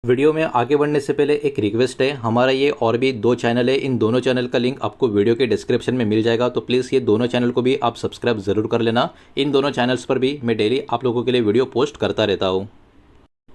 Video में आगे बढ़ने से पहले एक रिक्वेस्ट है। हमारा ये और भी दो चैनल है, इन दोनों चैनल का लिंक आपको वीडियो के डिस्क्रिप्शन में मिल जाएगा, तो प्लीज़ ये दोनों चैनल को भी आप सब्सक्राइब ज़रूर कर लेना। इन दोनों चैनल्स पर भी मैं डेली आप लोगों के लिए वीडियो पोस्ट करता रहता हूँ।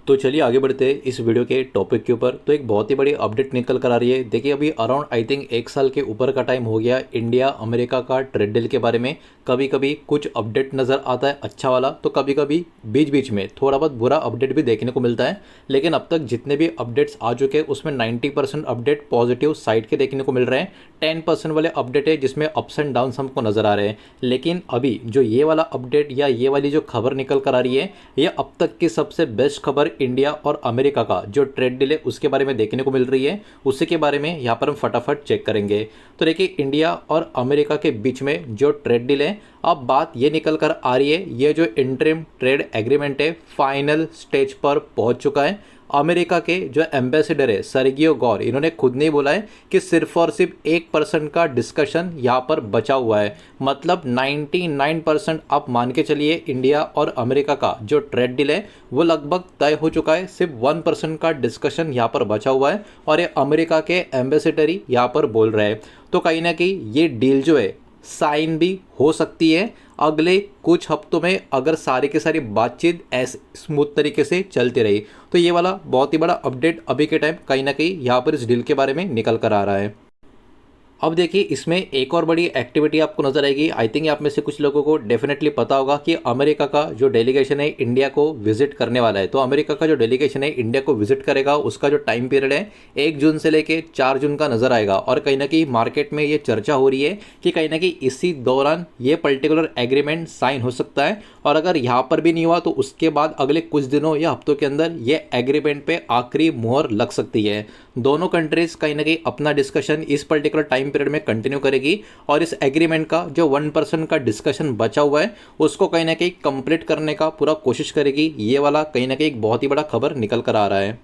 तो चलिए आगे बढ़ते हैं इस वीडियो के टॉपिक के ऊपर। तो एक बहुत ही बड़ी अपडेट निकल कर आ रही है। देखिए अभी अराउंड आई थिंक 1 साल के ऊपर का टाइम हो गया इंडिया अमेरिका का ट्रेड डील के बारे में। कभी कभी कुछ अपडेट नज़र आता है अच्छा वाला, तो कभी कभी बीच बीच में थोड़ा बहुत बुरा अपडेट भी देखने को मिलता है। लेकिन अब तक जितने भी अपडेट्स आ चुके हैं उसमें 90% अपडेट पॉजिटिव साइड के देखने को मिल रहे हैं। 10% वाले अपडेट है जिसमें अप्स एंड डाउन्स हमको नज़र आ रहे हैं। लेकिन अभी जो ये वाला अपडेट या ये वाली जो खबर निकल कर आ रही है, ये अब तक की सबसे बेस्ट खबर इंडिया और अमेरिका का जो ट्रेड डील है उसके बारे में देखने को मिल रही है। उसी के बारे में यहाँ पर हम फटाफट चेक करेंगे। तो देखिए इंडिया और अमेरिका के बीच में जो ट्रेड डील है, अब बात ये निकल कर आ रही है, ये जो इंटरिम ट्रेड एग्रीमेंट है फाइनल स्टेज पर पहुंच चुका है। अमेरिका के जो एम्बेसडर है सर्गियो गौर, इन्होंने खुद नहीं बोला है कि सिर्फ और सिर्फ 1% का डिस्कशन यहाँ पर बचा हुआ है। मतलब 99% आप मान के चलिए इंडिया और अमेरिका का जो ट्रेड डील है वो लगभग तय हो चुका है। सिर्फ 1% का डिस्कशन यहाँ पर बचा हुआ है और ये अमेरिका के एम्बेसडर ही यहाँ पर बोल रहे हैं। तो कहीं ना कहीं ये डील जो है साइन भी हो सकती है अगले कुछ हफ्तों में, अगर सारी की सारी बातचीत ऐसे स्मूथ तरीके से चलती रही। तो ये वाला बहुत ही बड़ा अपडेट अभी के टाइम कहीं ना कहीं यहाँ पर इस डील के बारे में निकल कर आ रहा है। अब देखिए इसमें एक और बड़ी एक्टिविटी आपको नजर आएगी। आई थिंक आप में से कुछ लोगों को डेफिनेटली पता होगा कि अमेरिका का जो डेलीगेशन है इंडिया को विजिट करने वाला है। तो अमेरिका का जो डेलीगेशन है इंडिया को विजिट करेगा, उसका जो टाइम पीरियड है 1 जून से लेके 4 जून का नजर आएगा। और कहीं ना कहीं मार्केट में ये चर्चा हो रही है कि कहीं ना कहीं इसी दौरान ये पर्टिकुलर एग्रीमेंट साइन हो सकता है। और अगर यहाँ पर भी नहीं हुआ तो उसके बाद अगले कुछ दिनों या हफ्तों के अंदर ये एग्रीमेंट पे आखिरी मुहर लग सकती है। दोनों कंट्रीज कहीं ना कहीं अपना डिस्कशन इस पर्टिकुलर टाइम पीरियड में कंटिन्यू करेगी और इस एग्रीमेंट का जो 1% का डिस्कशन बचा हुआ है उसको कहीं ना कहीं कंप्लीट करने का पूरा कोशिश करेगी। ये वाला कहीं ना कहीं एक बहुत ही बड़ा खबर निकल कर आ रहा है।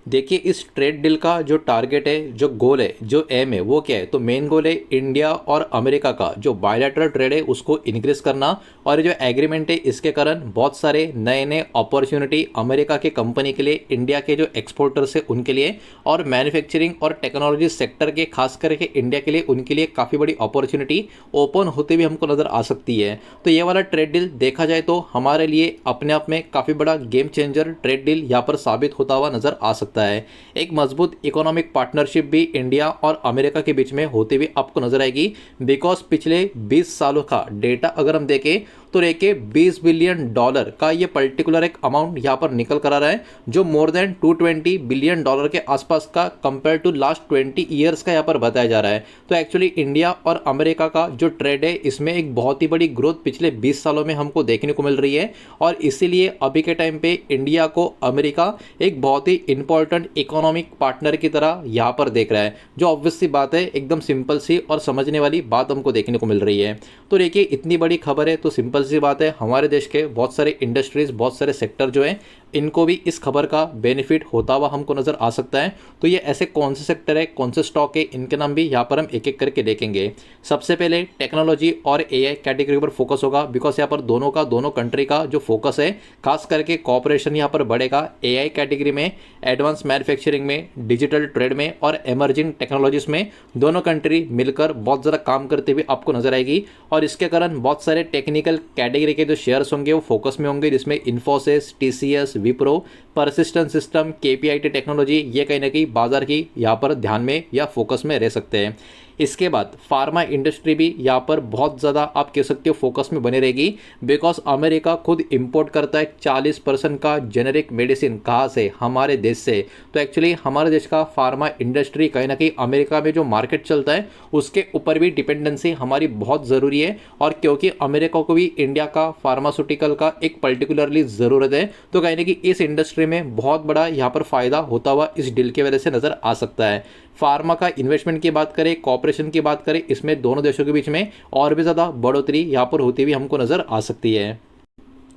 देखिए इस ट्रेड डील का जो टारगेट है, जो गोल है, जो एम है वो क्या है, तो मेन गोल है इंडिया और अमेरिका का जो बायलैटरल ट्रेड है उसको इंक्रीज करना। और जो एग्रीमेंट है इसके कारण बहुत सारे नए नए अपॉर्चुनिटी अमेरिका के कंपनी के लिए, इंडिया के जो एक्सपोर्टर्स है उनके लिए, और मैन्युफैक्चरिंग और टेक्नोलॉजी सेक्टर के खास करके इंडिया के लिए, उनके लिए काफ़ी बड़ी अपॉर्चुनिटी ओपन होते भी हमको नज़र आ सकती है। तो ये वाला ट्रेड डील देखा जाए तो हमारे लिए अपने आप में काफ़ी बड़ा गेम चेंजर ट्रेड डील यहाँ पर साबित होता हुआ नज़र आ सकता है। एक मजबूत इकोनॉमिक पार्टनरशिप भी इंडिया और अमेरिका के बीच में होते हुए आपको नजर आएगी। बिकॉज पिछले 20 सालों का डेटा अगर हम देखें तो देखिए $20 बिलियन का ये पर्टिकुलर एक अमाउंट यहाँ पर निकल कर आ रहा है, जो मोर देन $220 बिलियन के आसपास का कंपेयर टू लास्ट 20 ईयर्स का यहाँ पर बताया जा रहा है। तो एक्चुअली इंडिया और अमेरिका का जो ट्रेड है इसमें एक बहुत ही बड़ी ग्रोथ पिछले 20 सालों में हमको देखने को मिल रही है। और इसीलिए अभी के टाइम पे इंडिया को अमेरिका एक बहुत ही इंपॉर्टेंट इकोनॉमिक पार्टनर की तरह यहाँ पर देख रहा है, जो ऑब्वियस सी बात है, एकदम सिंपल सी और समझने वाली बात हमको देखने को मिल रही है। तो देखिए इतनी बड़ी खबर है तो सिंपल सी बात है, हमारे देश के बहुत सारे इंडस्ट्रीज, बहुत सारे सेक्टर जो है इनको भी इस खबर का बेनिफिट होता हुआ हमको नजर आ सकता है। तो ये ऐसे कौन से सेक्टर है, कौन से स्टॉक है, इनके नाम भी यहाँ पर हम एक एक करके देखेंगे। सबसे पहले टेक्नोलॉजी और एआई कैटेगरी पर फोकस होगा, बिकॉज यहाँ पर दोनों कंट्री का जो फोकस है, खास करके कॉपरेशन यहाँ पर बढ़ेगा एआई कैटेगरी में, एडवांस मैन्युफैक्चरिंग में, डिजिटल ट्रेड में और एमर्जिंग टेक्नोलॉजीज में। दोनों कंट्री मिलकर बहुत ज़्यादा काम करते हुए आपको नजर आएगी। और इसके कारण बहुत सारे टेक्निकल कैटेगरी के जो शेयर्स होंगे वो फोकस में होंगे, जिसमें Infosys, TCS, Wipro, persistent system, KPIT technology, ये कहीं ना कहीं बाजार की यहाँ पर ध्यान में या फोकस में रह सकते हैं। इसके बाद फार्मा इंडस्ट्री भी यहाँ पर बहुत ज़्यादा आप कह सकते हो फोकस में बनी रहेगी, बिकॉज अमेरिका खुद इंपोर्ट करता है 40% का जेनेरिक मेडिसिन। कहाँ से? हमारे देश से। तो एक्चुअली हमारे देश का फार्मा इंडस्ट्री कहीं ना कहीं अमेरिका में जो मार्केट चलता है उसके ऊपर भी डिपेंडेंसी हमारी बहुत ज़रूरी है। और क्योंकि अमेरिका को भी इंडिया का फार्मास्यूटिकल का एक पर्टिकुलरली ज़रूरत है, तो कहीं ना कहीं इस इंडस्ट्री में बहुत बड़ा यहाँ पर फायदा होता हुआ इस डील की वजह से नज़र आ सकता है। फार्मा का इन्वेस्टमेंट की बात करें, कॉपरेशन की बात करें, इसमें दोनों देशों के बीच में और भी ज़्यादा बढ़ोतरी यहाँ पर होती हुई हमको नज़र आ सकती है।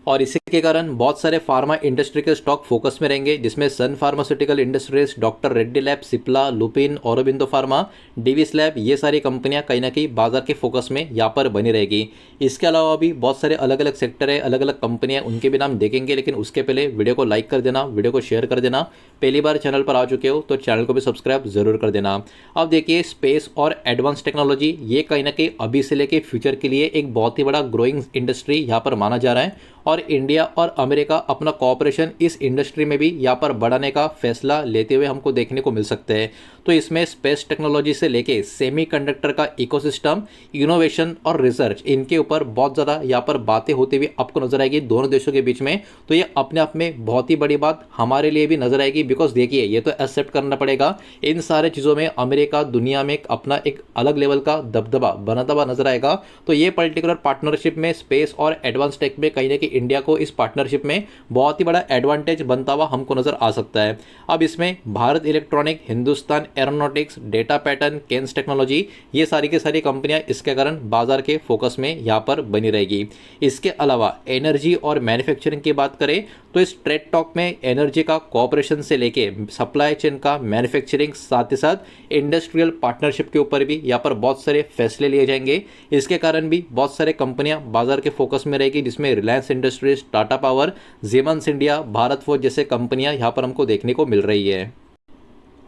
और इसी के कारण बहुत सारे फार्मा इंडस्ट्री के स्टॉक फोकस में रहेंगे, जिसमें Sun pharmaceutical industries, doctor Reddy lab, Cipla, Lupin, Aurobindo pharma, Divi's lab, ये सारी कंपनियां कहीं ना कहीं बाजार के फोकस में यहाँ पर बनी रहेगी। इसके अलावा भी बहुत सारे अलग अलग सेक्टर है, अलग अलग कंपनियां, उनके भी नाम देखेंगे, लेकिन उसके पहले वीडियो को लाइक कर देना, वीडियो को शेयर कर देना। पहली बार चैनल पर आ चुके हो तो चैनल को भी सब्सक्राइब जरूर कर देना। अब देखिए, स्पेस और एडवांस टेक्नोलॉजी ये कहीं ना कहीं अभी से लेके फ्यूचर के लिए एक बहुत ही बड़ा ग्रोइंग इंडस्ट्री यहाँ पर माना जा रहा है, और इंडिया और अमेरिका अपना कोऑपरेशन इस इंडस्ट्री में भी यहाँ पर बढ़ाने का फैसला लेते हुए हमको देखने को मिल सकते हैं। तो इसमें स्पेस टेक्नोलॉजी से लेके सेमीकंडक्टर का इकोसिस्टम, इनोवेशन और रिसर्च, इनके ऊपर बहुत ज़्यादा यहाँ पर बातें होती हुई आपको नजर आएगी दोनों देशों के बीच में। तो ये अपने आप में बहुत ही बड़ी बात हमारे लिए भी नजर आएगी, बिकॉज देखिए ये तो एक्सेप्ट करना पड़ेगा, इन सारे चीज़ों में अमेरिका दुनिया में अपना एक अलग लेवल का दबदबा बनाता हुआ नजर आएगा। तो ये पर्टिकुलर पार्टनरशिप में स्पेस और एडवांस टेक में कहीं ना कहीं इंडिया को इस पार्टनरशिप में बहुत ही बड़ा एडवांटेज बनता हुआ हमको नजर आ सकता है। अब इसमें Bharat electronic, Hindustan aeronautics, data pattern, Kaynes technology, ये सारी की सारी कंपनियां इसके कारण बाजार के फोकस में यहाँ पर बनी रहेगी। इसके अलावा एनर्जी और मैन्युफैक्चरिंग की बात करें तो इस ट्रेड टॉक में एनर्जी का कॉपरेशन से लेके सप्लाई चेन का, मैन्युफैक्चरिंग, साथ ही साथ इंडस्ट्रियल पार्टनरशिप के ऊपर भी यहाँ पर बहुत सारे फैसले लिए जाएंगे। इसके कारण भी बहुत सारे कंपनियां बाजार के फोकस में रहेगी, जिसमें Reliance industries, Tata power, Siemens India, Bharat forge जैसे कंपनियां यहाँ पर हमको देखने को मिल रही है।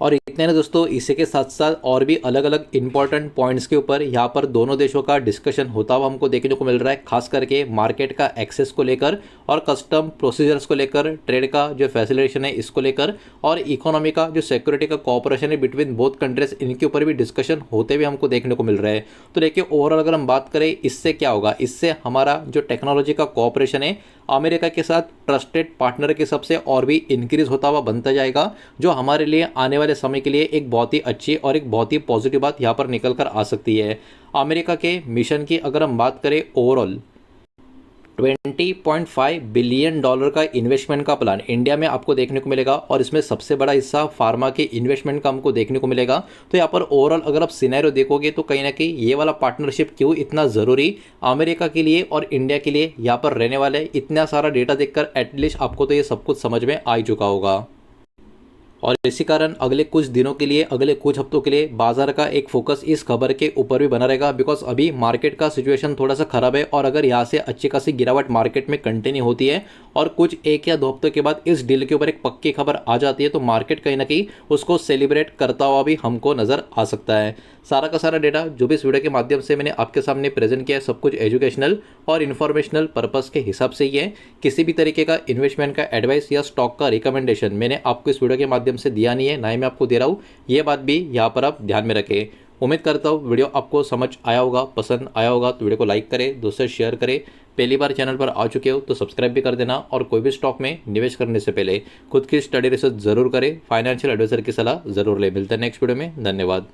और इतने ना दोस्तों, इसी के साथ साथ और भी अलग अलग इंपॉर्टेंट पॉइंट्स के ऊपर यहाँ पर दोनों देशों का डिस्कशन होता हुआ हमको देखने को मिल रहा है, खास करके मार्केट का एक्सेस को लेकर और कस्टम प्रोसीजर्स को लेकर, ट्रेड का जो फैसिलिटेशन है इसको लेकर, और इकोनॉमी का जो सिक्योरिटी का कोऑपरेशन है बिटवीन बोथ कंट्रीज, इनके ऊपर भी डिस्कशन होते हुए हमको देखने को मिल रहा है। तो देखिए, ओवरऑल अगर हम बात करें इससे क्या होगा, इससे हमारा जो टेक्नोलॉजी का कोऑपरेशन है अमेरिका के साथ ट्रस्टेड पार्टनर के सबसे और भी इंक्रीज होता हुआ बनता जाएगा, जो हमारे लिए आने वाले समय के लिए एक बहुत ही अच्छी और एक बहुत ही पॉजिटिव बात यहाँ पर निकल कर आ सकती है। अमेरिका के मिशन की अगर हम बात करें, ओवरऑल $20.5 बिलियन का इन्वेस्टमेंट का प्लान इंडिया में आपको देखने को मिलेगा, और इसमें सबसे बड़ा हिस्सा फार्मा के इन्वेस्टमेंट का हमको देखने को मिलेगा। तो यहाँ पर ओवरऑल अगर आप सिनेरियो देखोगे तो कहीं ना कहीं ये वाला पार्टनरशिप क्यों इतना ज़रूरी अमेरिका के लिए और इंडिया के लिए यहाँ पर रहने वाला है, इतना सारा डेटा देखकर एटलीस्ट आपको तो ये सब कुछ समझ में आ ही चुका होगा। और इसी कारण अगले कुछ दिनों के लिए, अगले कुछ हफ्तों के लिए बाजार का एक फोकस इस खबर के ऊपर भी बना रहेगा, बिकॉज अभी मार्केट का सिचुएशन थोड़ा सा खराब है, और अगर यहाँ से अच्छी खासी गिरावट मार्केट में कंटिन्यू होती है और कुछ 1 या 2 हफ्तों के बाद इस डील के ऊपर एक पक्की खबर आ जाती है, तो मार्केट कहीं ना कहीं उसको सेलिब्रेट करता हुआ भी हमको नजर आ सकता है। सारा का सारा डेटा जो भी इस वीडियो के माध्यम से मैंने आपके सामने प्रेजेंट किया है, सब कुछ एजुकेशनल और इन्फॉर्मेशनल पर्पस के हिसाब से ही है। किसी भी तरीके का इन्वेस्टमेंट का एडवाइस या स्टॉक का रिकमेंडेशन मैंने आपको इस वीडियो के माध्यम से दिया नहीं है, ना ही मैं आपको दे रहा हूँ। ये बात भी यहाँ पर आप ध्यान में रखें। उम्मीद करता हूँ वीडियो आपको समझ आया होगा, पसंद आया होगा, तो वीडियो को लाइक करें, दोस्तों शेयर करें। पहली बार चैनल पर आ चुके हो तो सब्सक्राइब भी कर देना, और कोई भी स्टॉक में निवेश करने से पहले खुद की स्टडी रिसर्च जरूर करें, फाइनेंशियल एडवाइजर की सलाह जरूर ले। मिलते हैं नेक्स्ट वीडियो में, धन्यवाद।